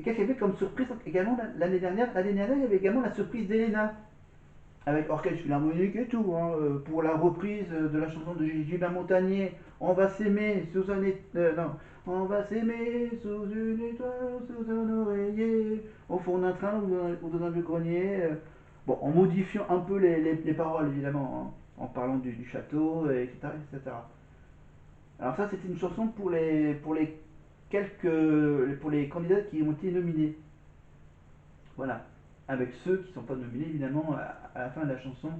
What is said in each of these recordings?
Et qu'est-ce qu'il y avait comme surprise également l'année dernière? L'année dernière, il y avait également la surprise d'Elena, avec orchestre philharmonique et tout, hein, pour la reprise de la chanson de Gilbert Montagnier. On va s'aimer sous un non. On va s'aimer sous une étoile, sous un oreiller, au fond d'un train ou dans un vieux grenier. Bon, en modifiant un peu les paroles, évidemment, hein, en parlant du château, etc., etc. Alors ça, c'était une chanson pour les candidats qui ont été nominés. Voilà. Avec ceux qui ne sont pas nominés, évidemment, à la fin de la chanson,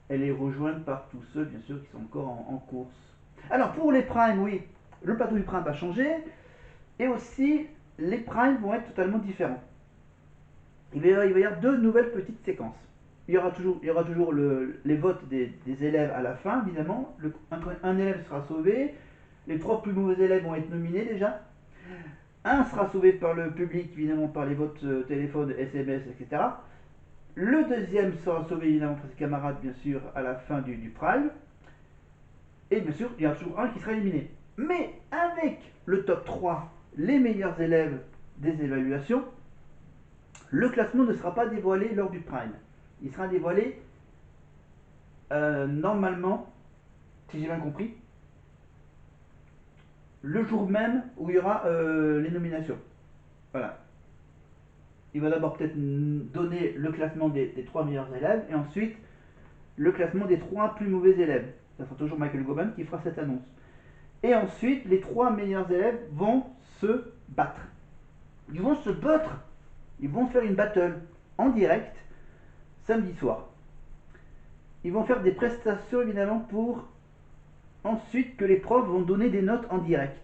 elle est rejointe par tous ceux, bien sûr, qui sont encore en course. Alors, pour les primes, oui, le plateau du prime va changer, et aussi, les primes vont être totalement différents. Il va y avoir deux nouvelles petites séquences. Il y aura toujours les votes des élèves à la fin, évidemment. Un élève sera sauvé, les trois plus mauvais élèves vont être nominés déjà. Un sera sauvé par le public, évidemment, par les votes téléphone, SMS, etc. Le deuxième sera sauvé, évidemment, par ses camarades, bien sûr, à la fin du prime. Et bien sûr, il y en a toujours un qui sera éliminé. Mais avec le top 3, les meilleurs élèves des évaluations, le classement ne sera pas dévoilé lors du prime. Il sera dévoilé normalement, si j'ai bien compris, le jour même où il y aura les nominations. Voilà. Il va d'abord peut-être donner le classement des trois meilleurs élèves et ensuite le classement des trois plus mauvais élèves. Ça sera toujours Michael Goban qui fera cette annonce. Et ensuite, les trois meilleurs élèves vont se battre. Ils vont se battre. Ils vont faire une battle en direct samedi soir. Ils vont faire des prestations évidemment pour ensuite que les profs vont donner des notes en direct.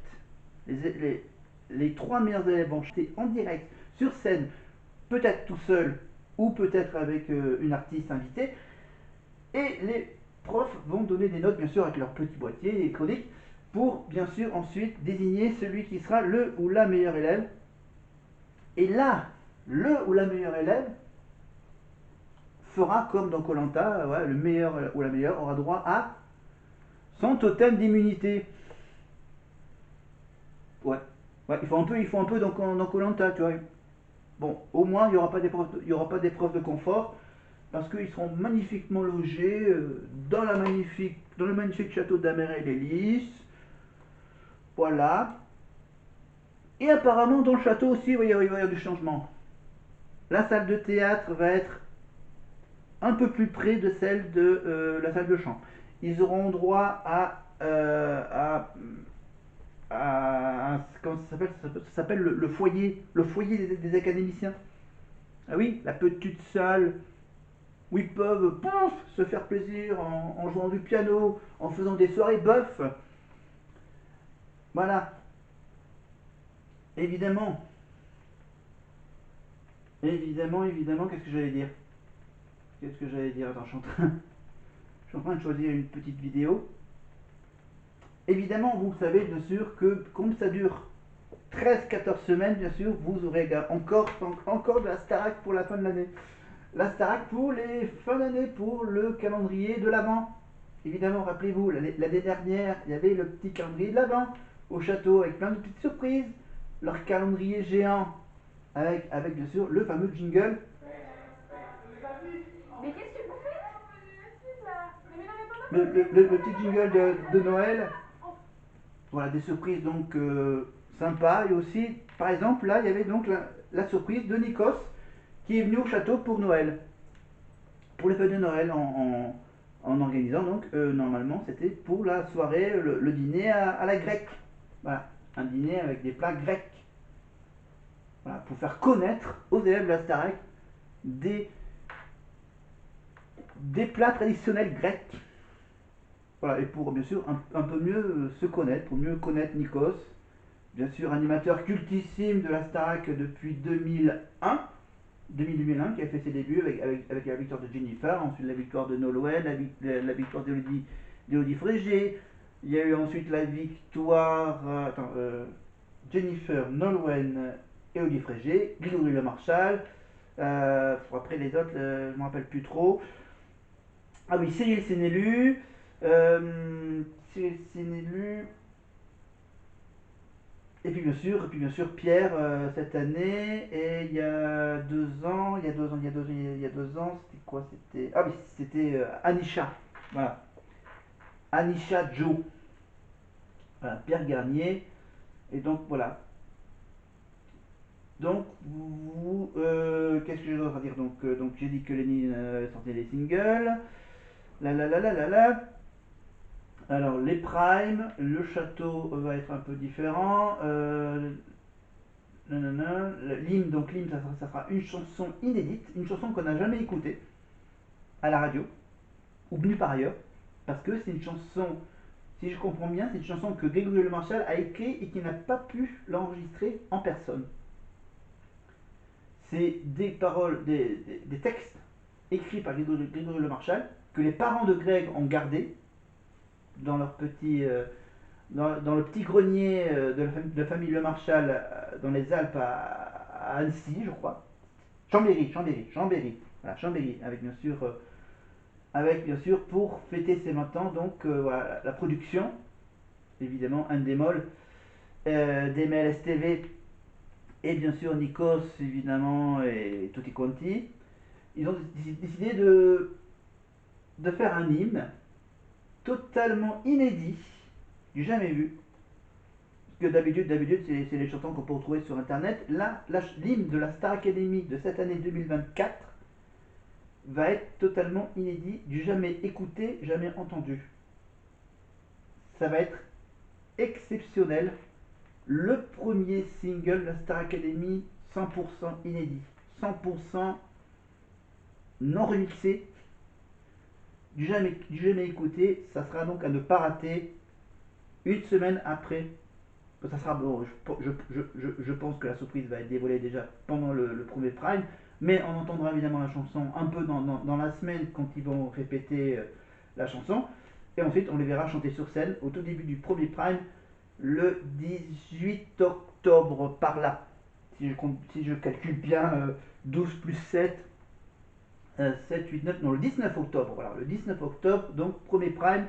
Les trois meilleurs élèves vont chanter en direct sur scène, peut-être tout seul ou peut-être avec une artiste invitée. Et les profs vont donner des notes, bien sûr, avec leur petit boîtier électronique, pour, bien sûr, ensuite désigner celui qui sera le ou la meilleure élève. Et là, le ou la meilleure élève fera comme dans Koh Lanta, ouais, le meilleur ou la meilleure aura droit à son totem d'immunité. Ouais. Ouais, il faut un peu dans Koh Lanta, tu vois. Bon, au moins, il n'y aura pas d'épreuve de confort, parce qu'ils seront magnifiquement logés dans le magnifique château d'Améret les Lys. Voilà. Et apparemment, dans le château aussi, il va y avoir du changement. La salle de théâtre va être un peu plus près de celle de la salle de chant. Ils auront droit comment ça s'appelle le foyer des académiciens. Ah oui, la petite salle où ils peuvent pouf, se faire plaisir en jouant du piano, en faisant des soirées bof. Voilà. Évidemment, évidemment, qu'est-ce que j'allais dire? Qu'est-ce que j'allais dire? Attends, je suis en train de choisir une petite vidéo. Évidemment, vous savez bien sûr que comme ça dure 13-14 semaines, bien sûr, vous aurez encore de la Starac pour la fin de l'année. La Starac pour les fins d'année, pour le calendrier de l'Avent. Évidemment, rappelez-vous, l'année dernière, il y avait le petit calendrier de l'Avent au château avec plein de petites surprises. Leur calendrier géant avec bien sûr le fameux jingle. Mais qu'est-ce que vous faites? Le petit jingle de Noël. Voilà, des surprises donc sympas. Et aussi, par exemple, là, il y avait donc la surprise de Nikos qui est venu au château pour Noël. Pour les fêtes de Noël en organisant donc normalement c'était pour la soirée, le dîner à la grecque. Voilà, un dîner avec des plats grecs. Voilà, pour faire connaître aux élèves de la Starac des, des plats traditionnels grecs. Voilà, et pour bien sûr un peu mieux se connaître, pour mieux connaître Nikos, bien sûr animateur cultissime de la Starac depuis 2001, qui a fait ses débuts avec la victoire de Jennifer, ensuite la victoire de Nolwenn, la victoire d'Elodie Frégé. Il y a eu ensuite la victoire Jennifer, Nolwenn, Elodie Frégé, Grégory Le Marchal. Après les autres, je ne me rappelle plus trop. Ah oui, Cyril Sénélu. Cyril Sénélu. et puis bien sûr Pierre cette année, et il y a 2 ans, il y a 2 ans, c'était quoi? C'était, ah oui, c'était Anisha, voilà, Anisha Joe, voilà, Pierre Garnier, et donc voilà. Donc, qu'est-ce que je dois dire? Donc j'ai dit que Lenny sortait des singles, la. Alors les primes, le château va être un peu différent. Nanana, l'hymne, donc l'hymne, ça sera une chanson inédite, une chanson qu'on n'a jamais écoutée à la radio, ou nulle part ailleurs, parce que c'est une chanson, si je comprends bien, c'est une chanson que Grégory Le Marchal a écrite et qui n'a pas pu l'enregistrer en personne. C'est des paroles, des textes écrits par Grégory Le Marchal, que les parents de Greg ont gardés dans leur petit, dans le petit grenier de la famille Le Marchal dans les Alpes à Annecy, je crois. Chambéry. Voilà, Chambéry, avec bien sûr pour fêter ses 20 ans, donc voilà, la production, évidemment, un démol, d'ML STV et bien sûr Nikos, évidemment, et Tutti Quanti. Ils ont décidé de faire un hymne totalement inédit, du jamais vu, que d'habitude c'est les chansons qu'on peut retrouver sur internet. Là, l'hymne de la Star Academy de cette année 2024 va être totalement inédit, du jamais écouté, jamais entendu. Ça va être exceptionnel. Le premier single de la Star Academy 100% inédit, 100% non remixé, du jamais écouté. Ça sera donc à ne pas rater une semaine après. Ça sera bon, je pense que la surprise va être dévoilée déjà pendant le premier prime, mais on entendra évidemment la chanson un peu dans la semaine quand ils vont répéter la chanson. Et ensuite, on les verra chanter sur scène au tout début du premier prime, le 18 octobre par là. Si je calcule bien, 12 plus 7, 7, 8, 9, non, le 19 octobre. Voilà, le 19 octobre, donc premier prime.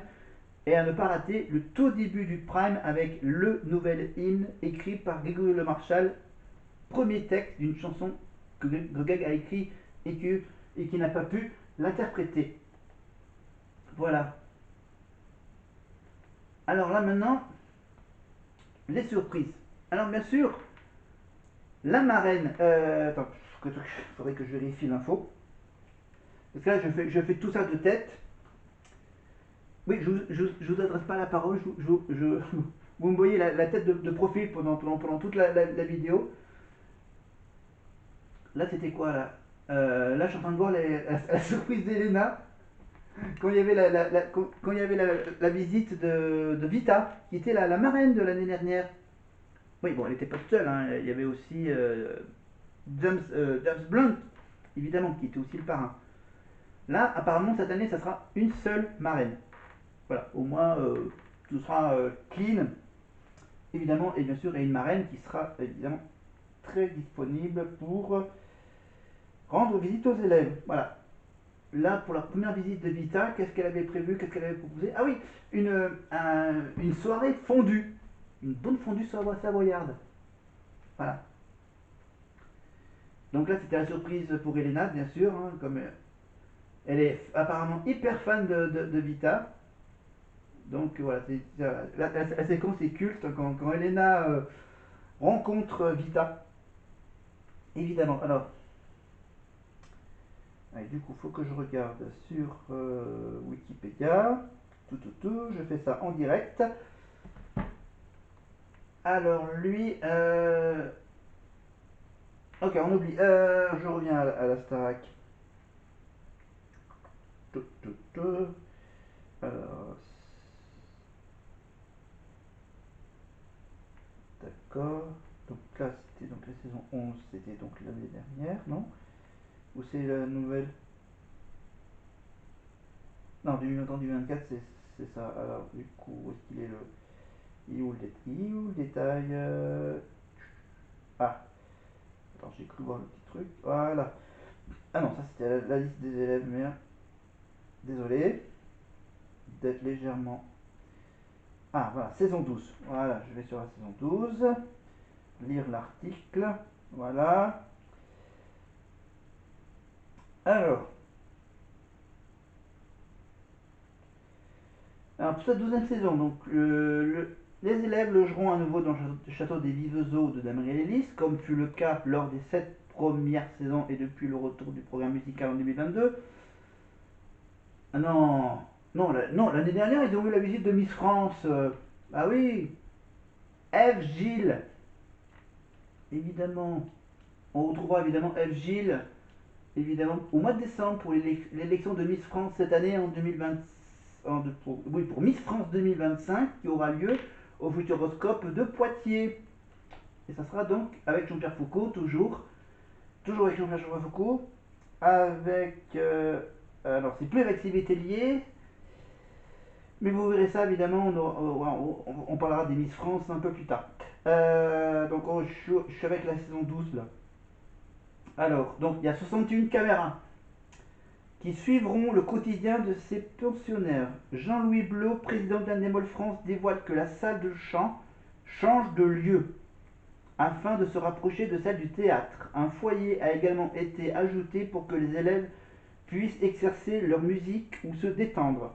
Et à ne pas rater le tout début du prime avec le nouvel hymne écrit par Grégory Le Marchal, premier texte d'une chanson que Greg a écrit et qui n'a pas pu l'interpréter. Voilà. Alors là maintenant, les surprises. Alors bien sûr, la marraine. Attends, il faudrait que je vérifie l'info. Parce que là, je fais tout ça de tête. Oui, je vous adresse pas la parole. Vous me voyez la tête de profil pendant toute la vidéo. Là, c'était quoi là? Là, je suis en train de voir la surprise d'Elena quand il y avait quand il y avait la visite de Vita, qui était la marraine de l'année dernière. Oui, bon, elle n'était pas toute seule, hein. Il y avait aussi James Blunt, évidemment, qui était aussi le parrain. Là, apparemment, cette année, ça sera une seule marraine. Voilà, au moins, tout sera clean, évidemment, et bien sûr, et une marraine qui sera évidemment très disponible pour rendre visite aux élèves. Voilà. Là, pour la première visite de Vita, qu'est-ce qu'elle avait prévu, qu'est-ce qu'elle avait proposé? Ah oui, une soirée fondue. Une bonne fondue savoyarde. Voilà. Donc là, c'était la surprise pour Elena, bien sûr, hein, comme elle est apparemment hyper fan de Vita. Donc voilà, la séquence est culte quand Elena rencontre Vita, évidemment. Alors, allez, du coup, il faut que je regarde sur Wikipédia. Je fais ça en direct. Alors lui, ok, on oublie. Je reviens à la Starac. Tout, tout, tout. Alors, d'accord. Donc là, c'était donc la saison 11, c'était donc l'année dernière, non? Ou c'est la nouvelle? Non, 2024, c'est ça. Alors, du coup, où est-ce qu'il est le. Il est où le détail Ah, attends, j'ai cru voir le petit truc. Voilà. Ah non, ça c'était la liste des élèves, mais désolé d'être légèrement. Ah, voilà, saison 12. Voilà, je vais sur la saison 12. lire l'article. Voilà. Alors, pour cette 12e saison, donc, les élèves logeront à nouveau dans le château des Vives Eaux de Damery-Lys, comme fut le cas lors des 7 premières saisons et depuis le retour du programme musical en 2022. Ah non, non, l'année dernière, ils ont eu la visite de Miss France. Ah oui, Ève Gilles, évidemment. On retrouvera évidemment Ève Gilles, évidemment, au mois de décembre pour l'élection de Miss France cette année en 2020. Pour Miss France 2025 qui aura lieu au Futuroscope de Poitiers. Et ça sera donc avec Jean-Pierre Foucault, toujours avec Jean-Pierre Foucault, avec. Alors, c'est plus avec Sylvie Tellier, mais vous verrez ça évidemment, on parlera des Miss France un peu plus tard. Donc, je suis avec la saison 12 là. Alors, donc il y a 61 caméras qui suivront le quotidien de ces pensionnaires. Jean-Louis Blot, président d'Endemol France, dévoile que la salle de chant change de lieu afin de se rapprocher de celle du théâtre. Un foyer a également été ajouté pour que les élèves puissent exercer leur musique ou se détendre.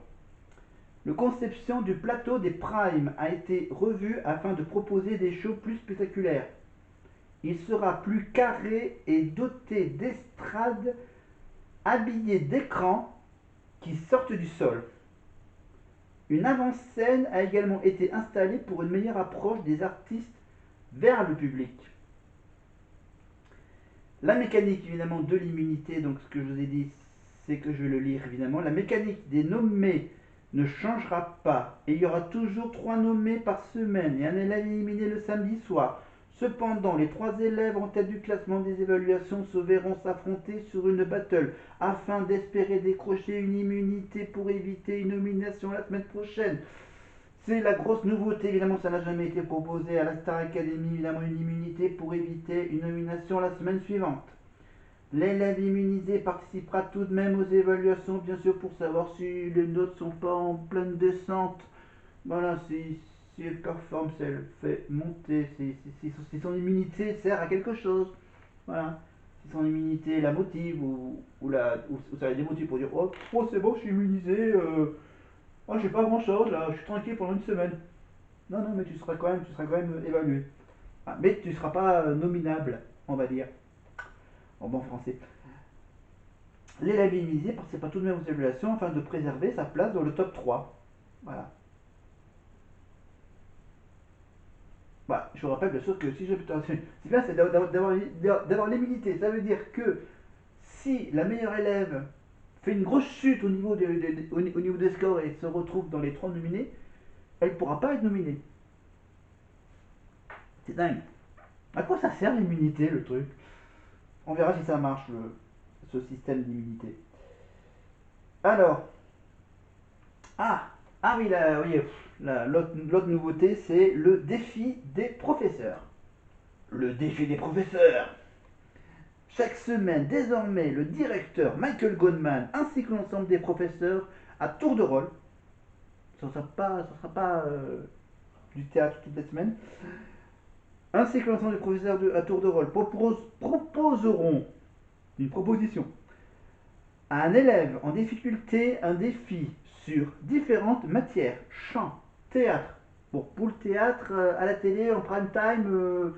La conception du plateau des Primes a été revue afin de proposer des shows plus spectaculaires. Il sera plus carré et doté d'estrades habillées d'écrans qui sortent du sol. Une avant-scène a également été installée pour une meilleure approche des artistes vers le public. La mécanique évidemment de l'immunité, donc ce que je vous ai dit, c'est que je vais le lire évidemment. La mécanique des nommés ne changera pas et il y aura toujours 3 nommés par semaine et un élève éliminé le samedi soir. Cependant, les 3 élèves en tête du classement des évaluations se verront s'affronter sur une battle afin d'espérer décrocher une immunité pour éviter une nomination la semaine prochaine. C'est la grosse nouveauté, évidemment ça n'a jamais été proposé à la Star Academy, évidemment une immunité pour éviter une nomination la semaine suivante. L'élève immunisé participera tout de même aux évaluations, bien sûr, pour savoir si les notes sont pas en pleine descente. Voilà, si elle performe, si elle fait monter, si son immunité sert à quelque chose. Voilà. Si son immunité la motive ou ça la démotive pour dire oh c'est bon, je suis immunisé, oh, j'ai pas grand chose là, je suis tranquille pendant une semaine. Non, non, mais tu seras quand même évalué. Ah, mais tu ne seras pas nominable, on va dire, en bon français. L'élève immunisé participe pas tout de même aux évaluations afin de préserver sa place dans le top 3. Voilà. Bah, je vous rappelle bien sûr que si je. C'est bien, c'est d'avoir l'immunité. Ça veut dire que si la meilleure élève fait une grosse chute au niveau des scores et se retrouve dans les 3 nominés, elle ne pourra pas être nominée. C'est dingue. À quoi ça sert l'immunité, le truc? On verra si ça marche, ce système d'immunité. Alors, ah, ah oui, l'autre nouveauté, c'est le défi des professeurs. Le défi des professeurs. Chaque semaine, désormais, le directeur Michael Goldman ainsi que l'ensemble des professeurs à tour de rôle, ça ne sera pas du théâtre toutes les semaines, ainsi que l'ensemble des professeurs à tour de rôle proposeront une proposition à un élève en difficulté un défi sur différentes matières, chant, théâtre. Bon, pour le théâtre, à la télé, en prime time,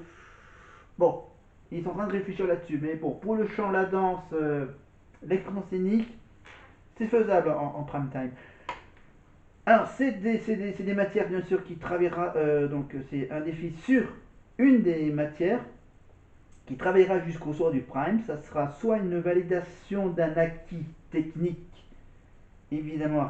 bon, ils sont en train de réfléchir là-dessus. Mais bon, pour le chant, la danse, l'écran scénique, c'est faisable en prime time. Alors, c'est des matières, bien sûr, qui travaillera, donc c'est un défi sur une des matières qui travaillera jusqu'au soir du prime. Ça sera soit une validation d'un acquis technique, évidemment